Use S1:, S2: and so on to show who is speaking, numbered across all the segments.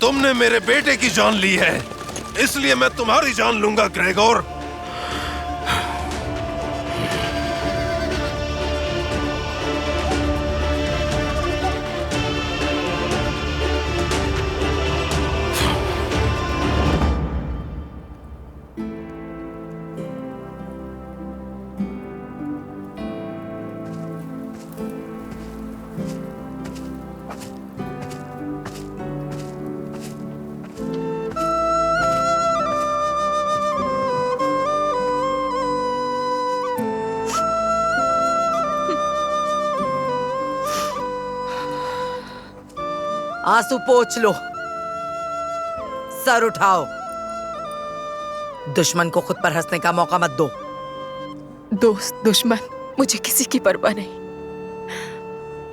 S1: तुमने मेरे बेटे की जान ली है, इसलिए मैं तुम्हारी जान लूंगा ग्रेगोर।
S2: आंसू पोंछ लो, सर उठाओ। दुश्मन को खुद पर हंसने का मौका मत दो।
S3: दोस्त दुश्मन मुझे किसी की परवाह नहीं।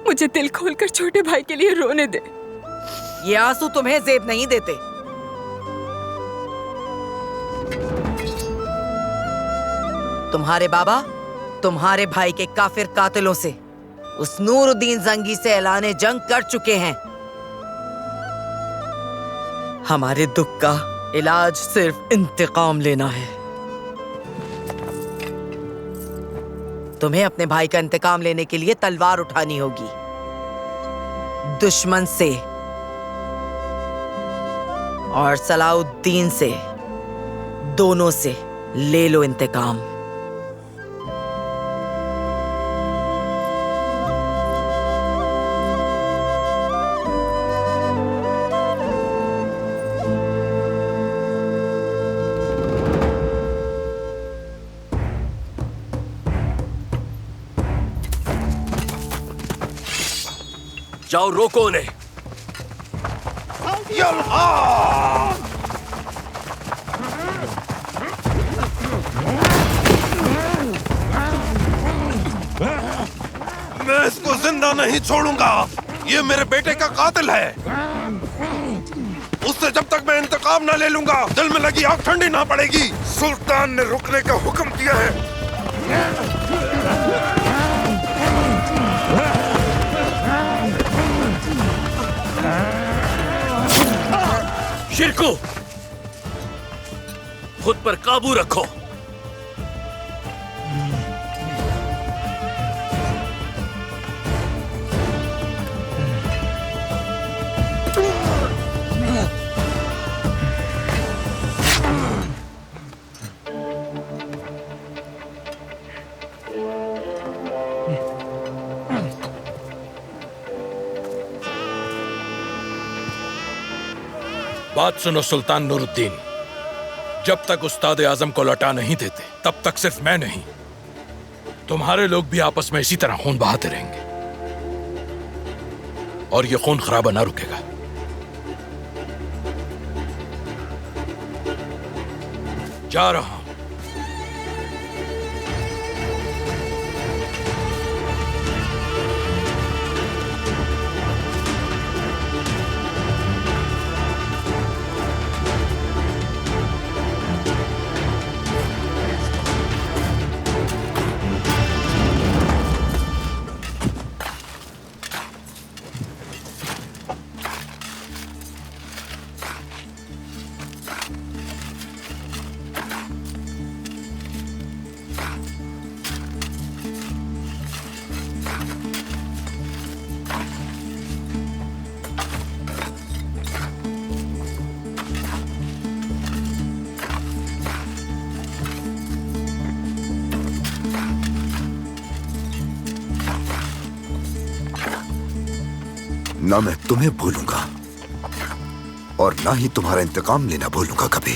S3: मुझे दिल खोलकर छोटे भाई के लिए रोने दे।
S2: ये आंसू तुम्हें जेब नहीं देते। तुम्हारे बाबा तुम्हारे भाई के काफिर कातिलों से, उस नूरुद्दीन जंगी से ऐलाने जंग कर चुके हैं। हमारे दुख का इलाज सिर्फ इंतकाम लेना है। तुम्हें अपने भाई का इंतकाम लेने के लिए तलवार उठानी होगी। दुश्मन से और सलाउद्दीन से, दोनों से ले लो इंतकाम।
S4: जाओ, रोको उन्हें।
S1: मैं इसको जिंदा नहीं छोड़ूंगा। ये मेरे बेटे का कातिल है। उससे जब तक मैं इंतकाम ना ले लूंगा, दिल में लगी आग ठंडी ना पड़ेगी। सुल्तान ने रुकने का हुक्म दिया है।
S4: शिरको, खुद पर काबू रखो।
S5: बात सुनो सुल्तान नूरुद्दीन, जब तक उस्ताद आजम को लौटा नहीं देते, तब तक सिर्फ मैं नहीं, तुम्हारे लोग भी आपस में इसी तरह खून बहाते रहेंगे और ये खून खराबा ना रुकेगा। जा रहा हूं।
S6: ना मैं तुम्हें भूलूंगा और ना ही तुम्हारा इंतकाम लेना भूलूंगा कभी।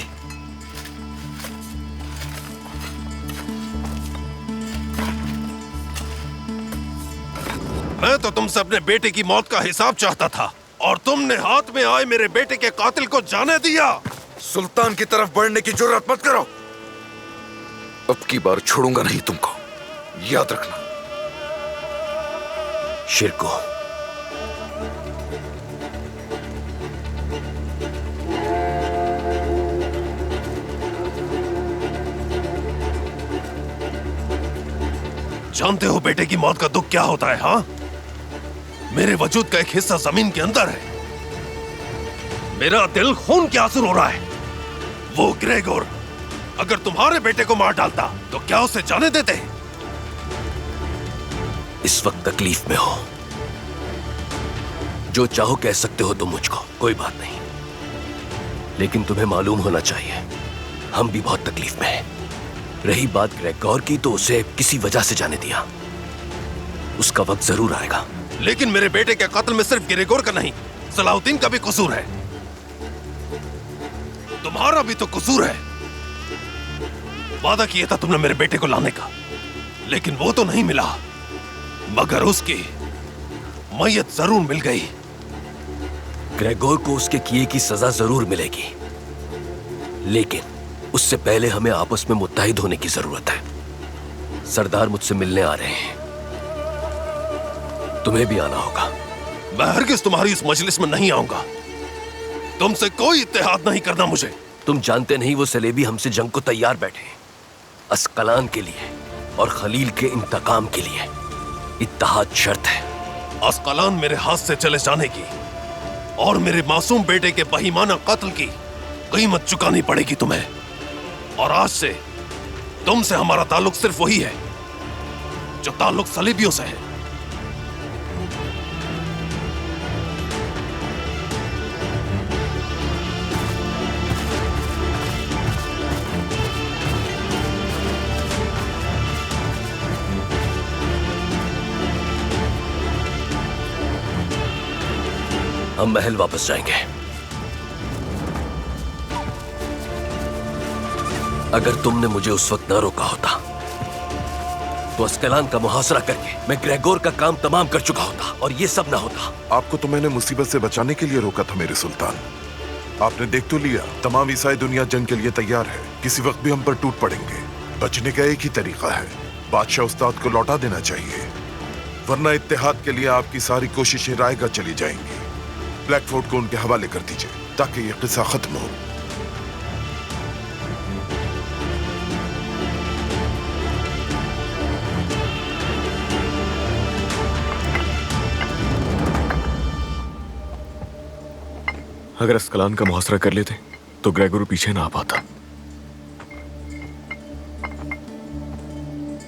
S1: मैं तो तुमसे अपने बेटे की मौत का हिसाब चाहता था और तुमने हाथ में आए मेरे बेटे के कातिल को जाने दिया।
S6: सुल्तान की तरफ बढ़ने की जुर्रत मत करो। अब की बार छोड़ूंगा नहीं तुमको, याद रखना।
S4: शिरको,
S1: जानते हो बेटे की मौत का दुख क्या होता है? हाँ, मेरे वजूद का एक हिस्सा जमीन के अंदर है। मेरा दिल खून के आंसू रो रहा है। वो ग्रेगोर अगर तुम्हारे बेटे को मार डालता तो क्या उसे जाने देते?
S4: इस वक्त तकलीफ में हो, जो चाहो कह सकते हो तुम मुझको, कोई बात नहीं। लेकिन तुम्हें मालूम होना चाहिए हम भी बहुत तकलीफ में हैं। रही बात ग्रेगोर की, तो उसे किसी वजह से जाने दिया, उसका वक्त जरूर आएगा।
S1: लेकिन मेरे बेटे के कत्ल में सिर्फ ग्रेगोर का नहीं, सलाहुद्दीन का भी कसूर है। तुम्हारा भी तो कसूर है। वादा किया था तुमने मेरे बेटे को लाने का, लेकिन वो तो नहीं मिला, मगर उसकी मैयत जरूर मिल गई।
S4: ग्रेगोर को उसके किए की सजा जरूर मिलेगी, लेकिन उससे पहले हमें आपस में मुत्तहिद होने की जरूरत है। सरदार मुझसे मिलने आ रहे हैं, तुम्हें भी आना होगा।
S1: मैं हरगिज तुम्हारी इस मजलिस में नहीं आऊंगा। तुमसे कोई इत्तेहाद नहीं करना मुझे।
S4: तुम जानते नहीं वो सलेबी हमसे जंग को तैयार बैठे हैं, अस्कलान के लिए और खलील के इंतकाम के लिए। इत्तेहाद शर्त है।
S1: अस्कलान मेरे हाथ से चले जाने की और मेरे मासूम बेटे के बहिमाना कत्ल की कीमत चुकानी पड़ेगी तुम्हें। और आज से तुमसे हमारा ताल्लुक सिर्फ वही है जो ताल्लुक सलीबियों से है।
S4: हम महल वापस जाएंगे। अगर तुमने मुझे उस वक्त न रोका होता तो अस्कलान का मुहासरा करके मैं ग्रेगोर का काम तमाम कर चुका होता और ये सब ना होता।
S7: आपको तो मैंने मुसीबत से बचाने के लिए रोका था मेरे सुल्तान। आपने देख तो लिया, तमाम ईसाई दुनिया जंग के लिए तैयार है। किसी वक्त भी हम पर टूट पड़ेंगे। बचने का एक ही तरीका है, बादशाह उस्ताद को लौटा देना चाहिए, वरना इत्तेहाद के लिए आपकी सारी कोशिशें रायगा चली जाएंगी। ब्लैक फोर्ट को उनके हवाले कर दीजिए ताकि ये किस्सा खत्म हो।
S8: अगर अस्कलान का मुहासरा कर लेते तो ग्रेगोर पीछे ना आ पाता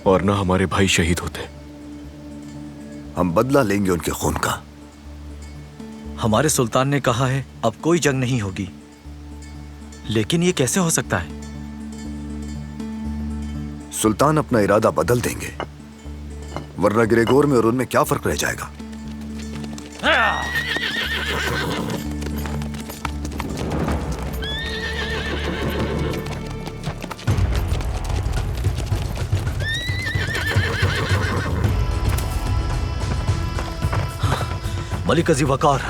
S8: और ना हमारे भाई शहीद होते।
S9: हम बदला लेंगे उनके खून का।
S10: हमारे सुल्तान ने कहा है अब कोई जंग नहीं होगी, लेकिन ये कैसे हो सकता है?
S9: सुल्तान अपना इरादा बदल देंगे, वरना ग्रेगोर में और उनमें क्या फर्क रह जाएगा?
S10: मलिक अजी वकार,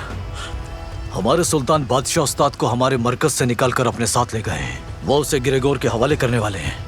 S10: हमारे सुल्तान बादशाह उस्ताद को हमारे मरकज से निकालकर अपने साथ ले गए हैं। वो उसे ग्रेगोर के हवाले करने वाले हैं।